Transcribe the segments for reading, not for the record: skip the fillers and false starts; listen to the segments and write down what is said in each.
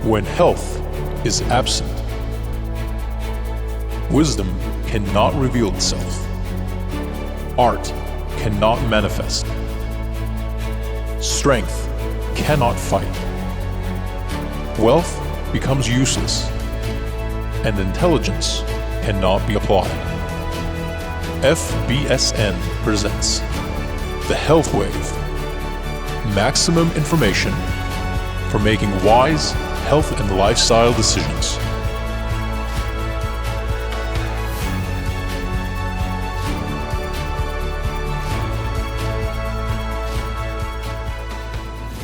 when health is absent. Wisdom cannot reveal itself. Art cannot manifest. Strength cannot fight. Wealth becomes useless, and intelligence cannot be applied. FBSN presents The Health Wave. Maximum information for making wise health and lifestyle decisions.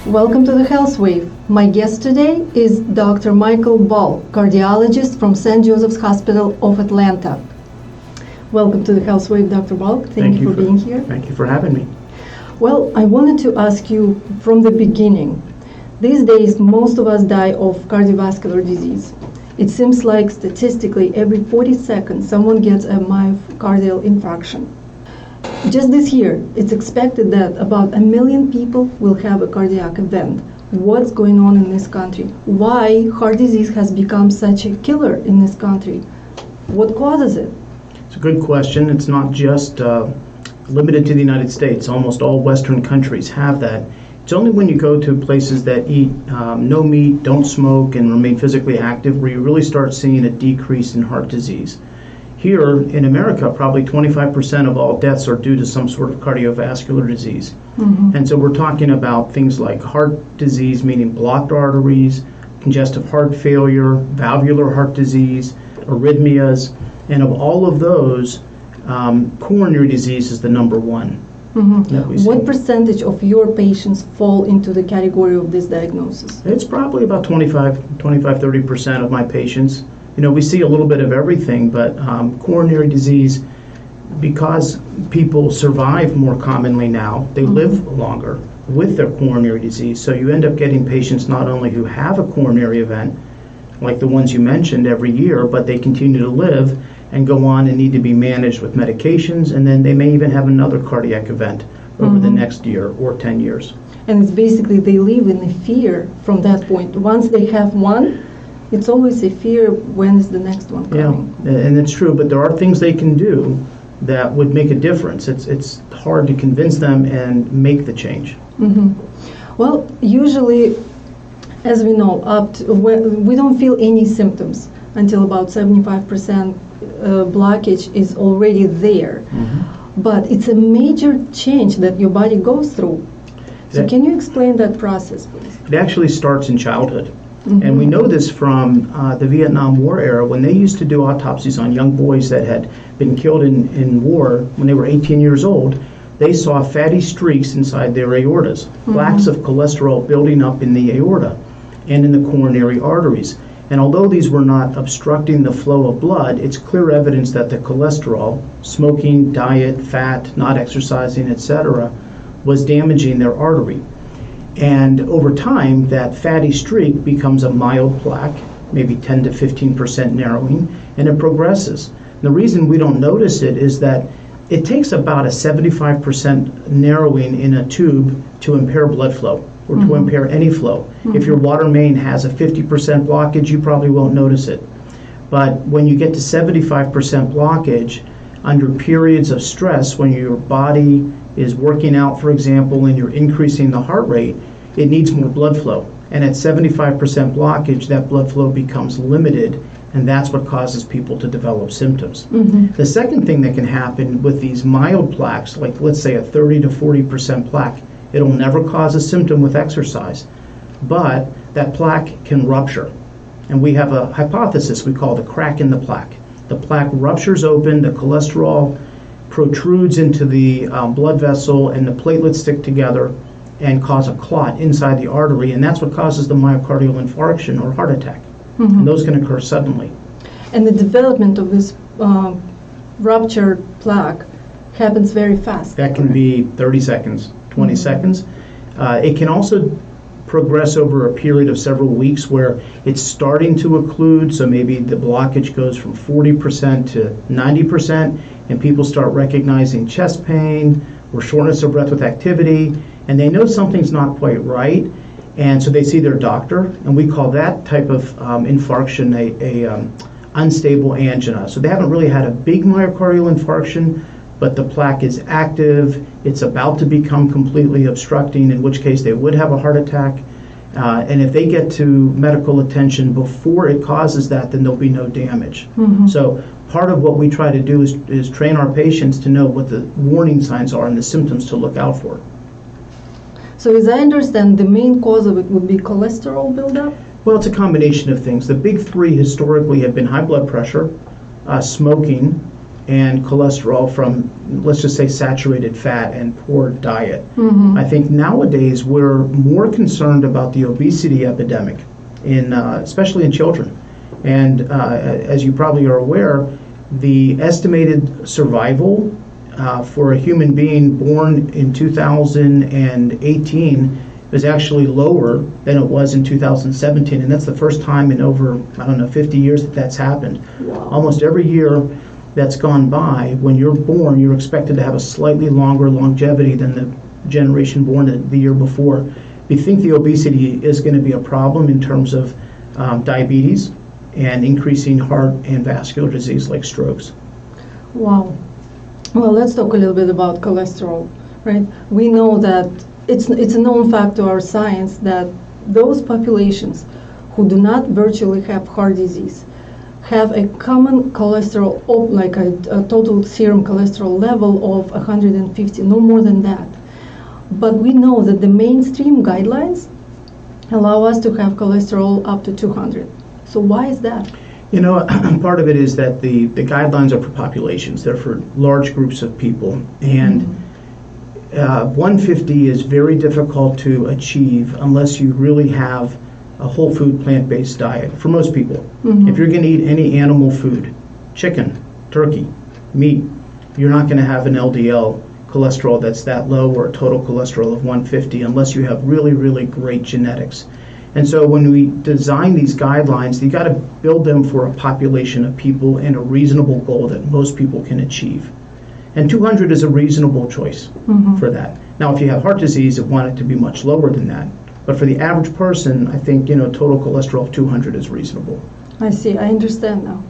Welcome to the Health Wave. My guest today is Dr. Michael Balk, cardiologist from St. Joseph's Hospital of Atlanta. Welcome to the Health Wave, Dr. Balk. Thank you for being here. Thank you for having me. Well, I wanted to ask you from the beginning. These days, most of us die of cardiovascular disease. It seems like statistically, every 40 seconds, someone gets a myocardial infarction. Just this year, it's expected that about 1 million people will have a cardiac event. What's going on in this country? Why heart disease has become such a killer in this country? What causes it? It's a good question. It's not just limited to the United States. Almost all Western countries have that. It's only when you go to places that eat no meat, don't smoke, and remain physically active where you really start seeing a decrease in heart disease. Here in America, probably 25% of all deaths are due to some sort of cardiovascular disease. Mm-hmm. And so we're talking about things like heart disease, meaning blocked arteries, congestive heart failure, valvular heart disease, arrhythmias, and of all of those, coronary disease is the number one. Mm-hmm. What percentage of your patients fall into the category of this diagnosis? It's probably about 25-30% of my patients. You know, we see a little bit of everything, but coronary disease, because people survive more commonly now, they live longer with their coronary disease. So you end up getting patients not only who have a coronary event, like the ones you mentioned every year, but they continue to live and go on and need to be managed with medications, and then they may even have another cardiac event over the next year or 10 years. And it's basically they live in the fear from that point. Once they have one, it's always a fear, when is the next one coming? Yeah, and it's true, but there are things they can do that would make a difference. It's hard to convince them and make the change. Mm-hmm. Well, usually, as we know, we don't feel any symptoms until about 75% blockage is already there. Mm-hmm. But it's a major change that your body goes through. So can you explain that process, please? It actually starts in childhood. Mm-hmm. And we know this from the Vietnam War era, when they used to do autopsies on young boys that had been killed in war when they were 18 years old. They saw fatty streaks inside their aortas, plaques of cholesterol building up in the aorta and in the coronary arteries. And although these were not obstructing the flow of blood, it's clear evidence that the cholesterol, smoking, diet, fat, not exercising, etc., was damaging their artery. And over time, that fatty streak becomes a mild plaque, maybe 10 to 15% narrowing, and it progresses. The reason we don't notice it is that it takes about a 75% narrowing in a tube to impair blood flow or to impair any flow. If your water main has a 50% blockage, you probably won't notice it. But when you get to 75% blockage, under periods of stress, when your body is working out, for example, and you're increasing the heart rate, it needs more blood flow. And at 75% blockage, that blood flow becomes limited, and that's what causes people to develop symptoms. Mm-hmm. The second thing that can happen with these mild plaques, like let's say a 30 to 40% plaque, it'll never cause a symptom with exercise, but that plaque can rupture. And we have a hypothesis we call the crack in the plaque. The plaque ruptures open, the cholesterol protrudes into the blood vessel, and the platelets stick together and cause a clot inside the artery, and that's what causes the myocardial infarction or heart attack. And those can occur suddenly. And the development of this ruptured plaque happens very fast. That can be 30 seconds, 20 seconds. It can also progress over a period of several weeks where it's starting to occlude, so maybe the blockage goes from 40% to 90%, and people start recognizing chest pain or shortness of breath with activity, and they know something's not quite right, And so they see their doctor, and we call that type of infarction a unstable angina. So they haven't really had a big myocardial infarction, but the plaque is active, it's about to become completely obstructing, in which case they would have a heart attack. And if they get to medical attention before it causes that, then there'll be no damage. So part of what we try to do is train our patients to know what the warning signs are and the symptoms to look out for. So as I understand, the main cause of it would be cholesterol buildup? Well, it's a combination of things. The big three historically have been high blood pressure, smoking, and cholesterol from, let's just say, saturated fat and poor diet. I think nowadays we're more concerned about the obesity epidemic, especially in children. And as you probably are aware, the estimated survival for a human being born in 2018 is actually lower than it was in 2017, and that's the first time in over, 50 years that that's happened. Almost every year that's gone by, when you're born, you're expected to have a slightly longer longevity than the generation born the year before. We think the obesity is going to be a problem in terms of diabetes and increasing heart and vascular disease like strokes. Wow. Well, let's talk a little bit about cholesterol, right? We know that it's a known fact to our science that those populations who do not virtually have heart disease have a common cholesterol, like a total serum cholesterol level of 150, no more than that. But we know that the mainstream guidelines allow us to have cholesterol up to 200. So why is that? You know, part of it is that the guidelines are for populations. They're for large groups of people. And 150 is very difficult to achieve unless you really have a whole food plant-based diet for most people. If you're going to eat any animal food, chicken, turkey, meat, you're not going to have an LDL cholesterol that's that low or a total cholesterol of 150 unless you have really, really great genetics. And so when we design these guidelines, you got to build them for a population of people and a reasonable goal that most people can achieve. And 200 is a reasonable choice for that. Now, if you have heart disease, you want it to be much lower than that. But for the average person, I think, total cholesterol of 200 is reasonable. I see, I understand now.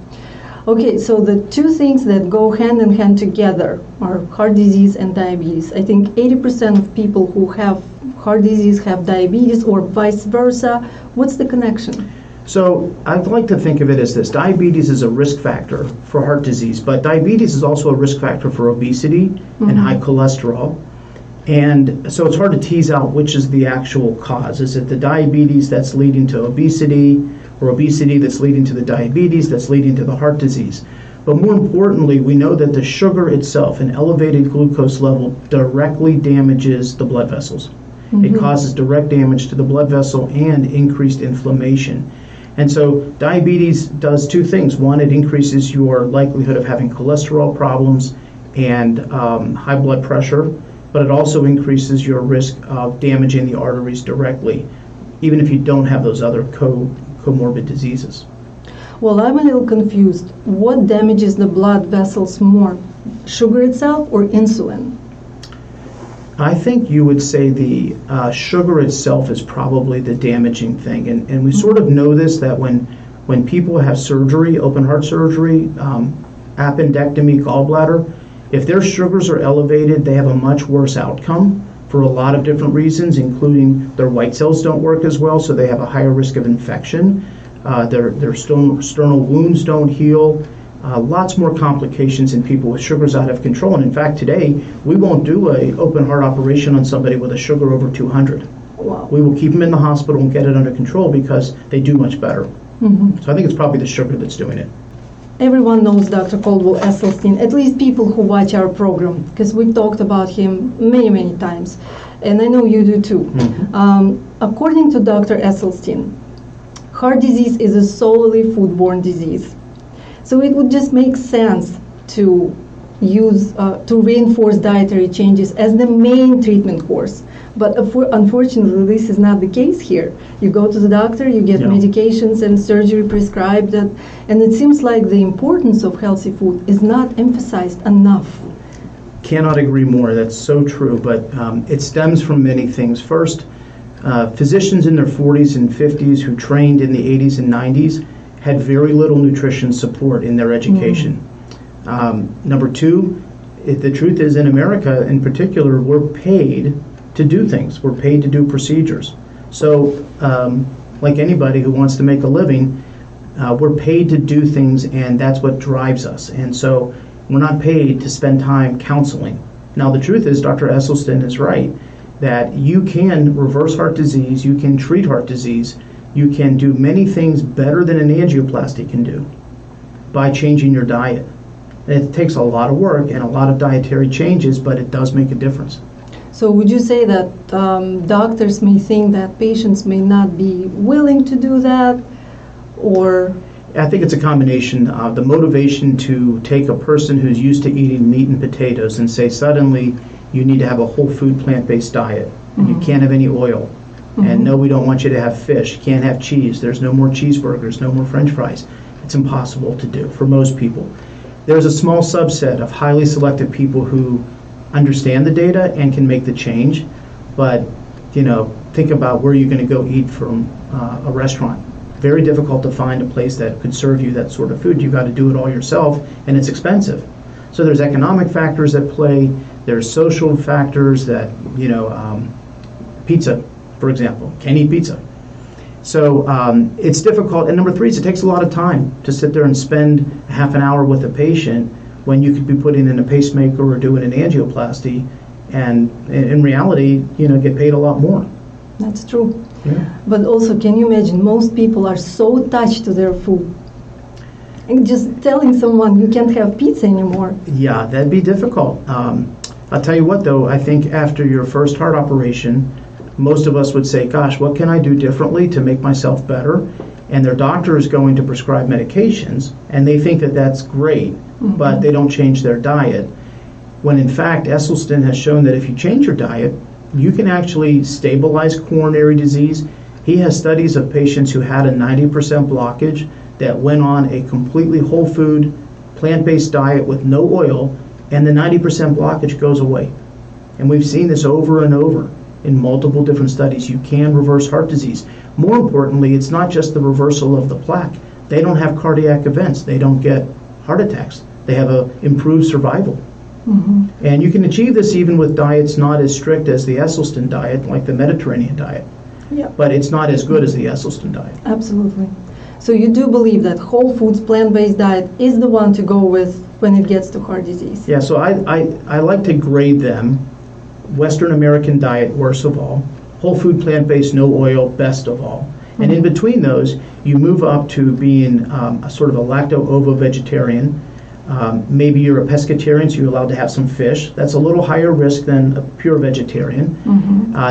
Okay, so the two things that go hand in hand together are heart disease and diabetes. I think 80% of people who have heart disease have diabetes or vice versa. What's the connection? So I'd like to think of it as this. Diabetes is a risk factor for heart disease, but diabetes is also a risk factor for obesity and high cholesterol. And so it's hard to tease out which is the actual cause. Is it the diabetes that's leading to obesity, or obesity that's leading to the diabetes that's leading to the heart disease? But more importantly, we know that the sugar itself, an elevated glucose level, directly damages the blood vessels. It causes direct damage to the blood vessel and increased inflammation. And so diabetes does two things. One, it increases your likelihood of having cholesterol problems and high blood pressure, but it also increases your risk of damaging the arteries directly, even if you don't have those other comorbid diseases. Well, I'm a little confused. What damages the blood vessels more, sugar itself or insulin? I think you would say the sugar itself is probably the damaging thing. And we sort of know this, that when people have surgery, open heart surgery, appendectomy, gallbladder, if their sugars are elevated, they have a much worse outcome for a lot of different reasons, including their white cells don't work as well, so they have a higher risk of infection. Their sternal wounds don't heal. Lots more complications in people with sugars out of control. And in fact, today, we won't do an open heart operation on somebody with a sugar over 200. Wow. We will keep them in the hospital and get it under control because they do much better. So I think it's probably the sugar that's doing it. Everyone knows Dr. Caldwell Esselstyn, at least people who watch our program, because we've talked about him many, many times. And I know you do too. According to Dr. Esselstyn, heart disease is a solely foodborne disease. So it would just make sense to use, to reinforce dietary changes as the main treatment course. But unfortunately, this is not the case here. You go to the doctor, you get medications and surgery prescribed, and it seems like the importance of healthy food is not emphasized enough. Cannot agree more. That's so true. But it stems from many things. First, Physicians in their 40s and 50s who trained in the 80s and 90s had very little nutrition support in their education. Number two, the truth is in America in particular, we're paid to do things. We're paid to do procedures. So like anybody who wants to make a living, we're paid to do things, and that's what drives us. And so we're not paid to spend time counseling. Now the truth is Dr. Esselstyn is right, that you can reverse heart disease, you can treat heart disease, you can do many things better than an angioplasty can do by changing your diet. And it takes a lot of work and a lot of dietary changes, but it does make a difference. So would you say that doctors may think that patients may not be willing to do that, or? I think it's a combination of the motivation to take a person who's used to eating meat and potatoes and say suddenly you need to have a whole food plant-based diet. And you can't have any oil. And no, we don't want you to have fish. You can't have cheese. There's no more cheeseburgers, no more French fries. It's impossible to do for most people. There's a small subset of highly selective people who understand the data and can make the change. But, think about where you're going to go eat from a restaurant. Very difficult to find a place that could serve you that sort of food. You've got to do it all yourself, and it's expensive. So there's economic factors at play. There's social factors that, pizza, for example, can't eat pizza. So it's difficult. And number three is it takes a lot of time to sit there and spend a half an hour with a patient when you could be putting in a pacemaker or doing an angioplasty, and in reality, get paid a lot more. That's true. Yeah. But also, can you imagine, most people are so attached to their food. And just telling someone you can't have pizza anymore. Yeah, that'd be difficult. I'll tell you what, though, I think after your first heart operation, most of us would say, gosh, what can I do differently to make myself better? And their doctor is going to prescribe medications, and they think that that's great, but they don't change their diet. When in fact, Esselstyn has shown that if you change your diet, you can actually stabilize coronary disease. He has studies of patients who had a 90% blockage that went on a completely whole food, plant-based diet with no oil, and the 90% blockage goes away. And we've seen this over and over in multiple different studies. You can reverse heart disease. More importantly, it's not just the reversal of the plaque. They don't have cardiac events. They don't get heart attacks. They have a improved survival. And you can achieve this even with diets not as strict as the Esselstyn diet, like the Mediterranean diet. Yeah. But it's not as good as the Esselstyn diet. Absolutely. So you do believe that whole foods, plant-based diet is the one to go with when it gets to heart disease? Yeah, so I like to grade them. Western American diet, worst of all. Whole food, plant-based, no oil, best of all. And in between those, you move up to being a sort of a lacto-ovo vegetarian. Maybe you're a pescatarian, so you're allowed to have some fish. That's a little higher risk than a pure vegetarian.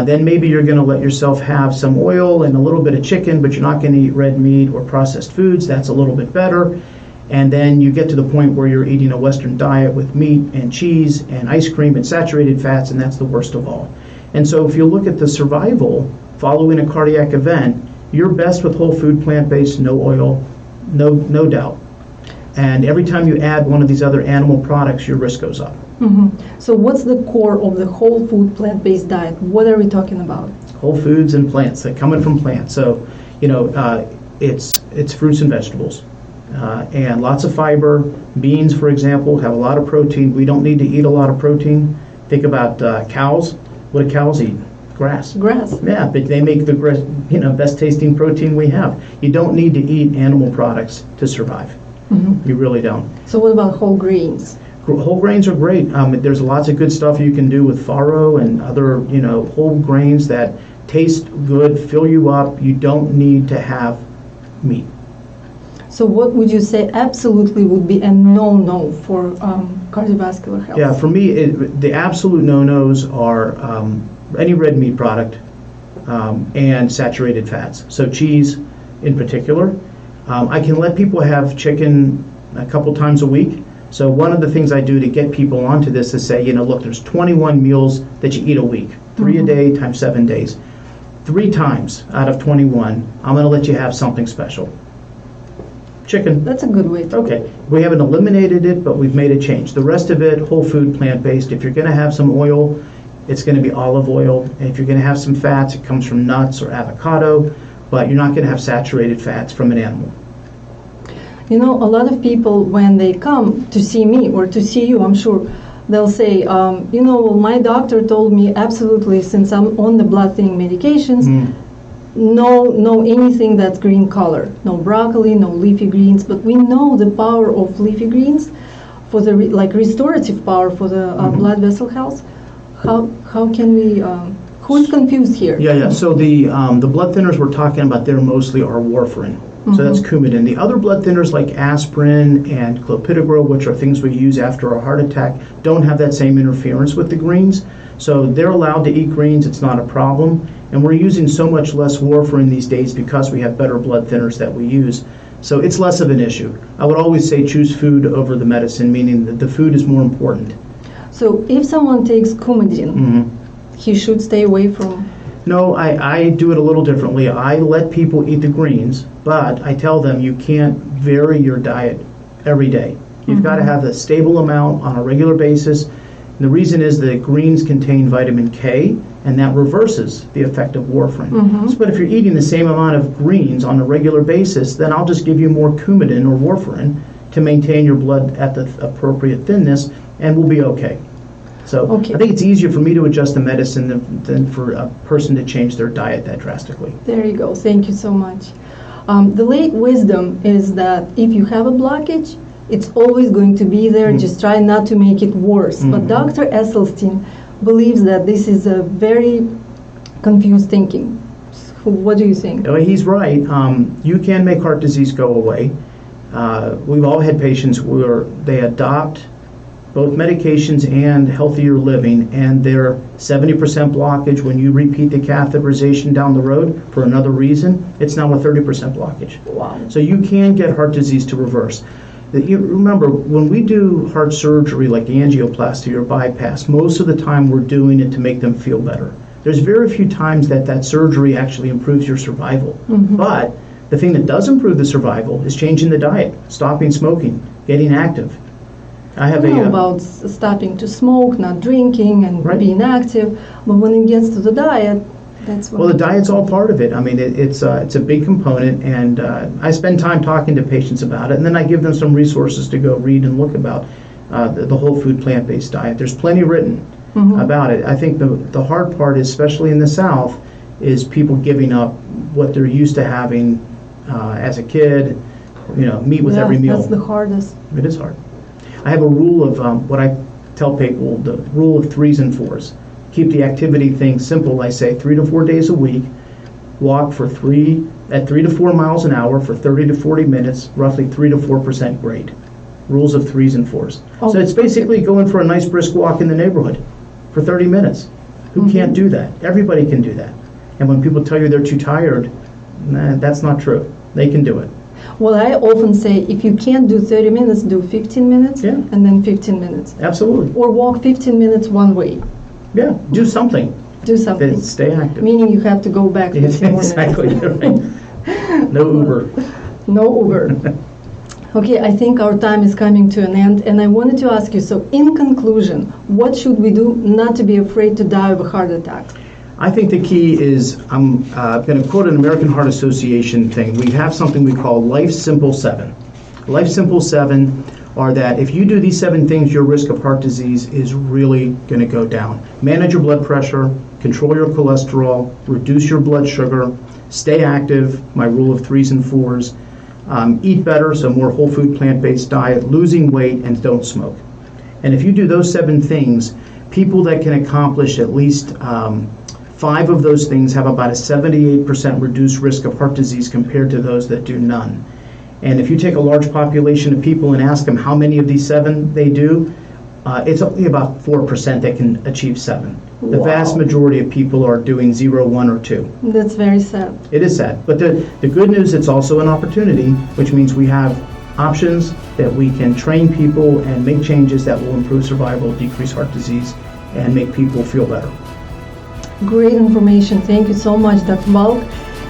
Then maybe you're going to let yourself have some oil and a little bit of chicken, but you're not going to eat red meat or processed foods. That's a little bit better. And then you get to the point where you're eating a Western diet with meat and cheese and ice cream and saturated fats, and that's the worst of all. And so if you look at the survival following a cardiac event, you're best with whole food, plant-based, no oil, no doubt. And every time you add one of these other animal products, your risk goes up. So what's the core of the whole food, plant-based diet? What are we talking about? Whole foods and plants, they're coming from plants. So, it's fruits and vegetables. And lots of fiber. Beans, for example, have a lot of protein. We don't need to eat a lot of protein. Think about cows. What do cows eat? Grass. Grass. Yeah, but they make the best tasting protein we have. You don't need to eat animal products to survive. You really don't. So what about whole grains? Whole grains are great. There's lots of good stuff you can do with farro and other, whole grains that taste good, fill you up. You don't need to have meat. So what would you say absolutely would be a no-no for cardiovascular health? Yeah, for me, the absolute no-nos are any red meat product and saturated fats. So cheese in particular. I can let people have chicken a couple times a week. So one of the things I do to get people onto this is say, look, there's 21 meals that you eat a week, 3 a day times 7 days. 3 times out of 21, I'm going to let you have something special. Chicken. That's a good way to Okay. We haven't eliminated it, but we've made a change. The rest of it, whole food, plant-based. If you're going to have some oil, it's going to be olive oil. And if you're going to have some fats, it comes from nuts or avocado, but you're not going to have saturated fats from an animal. You know, a lot of people, when they come to see me or to see you, I'm sure, they'll say, you know, well, my doctor told me absolutely, since I'm on the blood thinning medications, no anything that's green color, no broccoli, no leafy greens. But we know the power of leafy greens for the restorative power for the blood vessel health. How can we? Who's confused here? Yeah. So the blood thinners we're talking about there mostly are warfarin. So that's Coumadin. The other blood thinners like aspirin and clopidogrel, which are things we use after a heart attack, don't have that same interference with the greens. So they're allowed to eat greens. It's not a problem. And we're using so much less warfarin these days because we have better blood thinners that we use. So it's less of an issue. I would always say choose food over the medicine, meaning that the food is more important. So if someone takes Coumadin, he should stay away from... No, I do it a little differently. I let people eat the greens, but I tell them you can't vary your diet every day. You've got to have a stable amount on a regular basis. And the reason is that greens contain vitamin K, and that reverses the effect of warfarin. But if you're eating the same amount of greens on a regular basis, then I'll just give you more Coumadin or warfarin to maintain your blood at the appropriate thinness, and we'll be okay. So I think it's easier for me to adjust the medicine than for a person to change their diet that drastically. There you go. Thank you so much. The late wisdom is that if you have a blockage, it's always going to be there. Just try not to make it worse. But Dr. Esselstyn believes that this is a very confused thinking. What do you think? He's right. You can make heart disease go away. We've all had patients where they adopt both medications and healthier living, and their 70% blockage, when you repeat the catheterization down the road for another reason, it's now a 30% blockage. Wow. So you can get heart disease to reverse. You remember, when we do heart surgery like angioplasty or bypass, most of the time we're doing it to make them feel better. There's very few times that surgery actually improves your survival. But the thing that does improve the survival is changing the diet, stopping smoking, getting active. I know about stopping to smoke, not drinking, and being active, but when it gets to the diet, that's what... Well, the diet's all part of it. I mean, it's a big component, and I spend time talking to patients about it, and then I give them some resources to go read and look about the whole food plant-based diet. There's plenty written about it. I think the hard part, especially in the South, is people giving up what they're used to having as a kid, meat with every meal. That's the hardest. It is hard. I have a rule of what I tell people, the rule of 3s and 4s. Keep the activity thing simple. I say 3 to 4 days a week, walk for 3 to 4 miles an hour for 30 to 40 minutes, roughly 3 to 4% grade. Rules of 3s and 4s. So it's basically going for a nice brisk walk in the neighborhood for 30 minutes. Who can't do that? Everybody can do that. And when people tell you they're too tired, that's not true. They can do it. Well, I often say, if you can't do 30 minutes, do 15 minutes, and then 15 minutes. Absolutely. Or walk 15 minutes one way. Yeah, do something. Do something. Stay active. Meaning you have to go back 15 more Exactly. minutes. Right. No Uber. No Uber. Okay, I think our time is coming to an end, and I wanted to ask you, so in conclusion, what should we do not to be afraid to die of a heart attack? I think the key is, I'm going to quote an American Heart Association thing. We have something we call Life Simple 7. Life Simple 7 are that if you do these 7 things, your risk of heart disease is really going to go down. Manage your blood pressure, control your cholesterol, reduce your blood sugar, stay active, my rule of 3s and 4s, eat better, so more whole food plant-based diet, losing weight, and don't smoke. And if you do those 7 things, people that can accomplish at least 5 of those things have about a 78% reduced risk of heart disease compared to those that do none. And if you take a large population of people and ask them how many of these 7 they do, it's only about 4% that can achieve 7. The vast majority of people are doing 0, 1, or 2. That's very sad. It is sad. But the good news, it's also an opportunity, which means we have options that we can train people and make changes that will improve survival, decrease heart disease, and make people feel better. Great information. Thank you so much, Dr. Balk.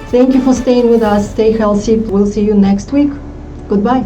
Thank you for staying with us. Stay healthy. We'll see you next week. Goodbye.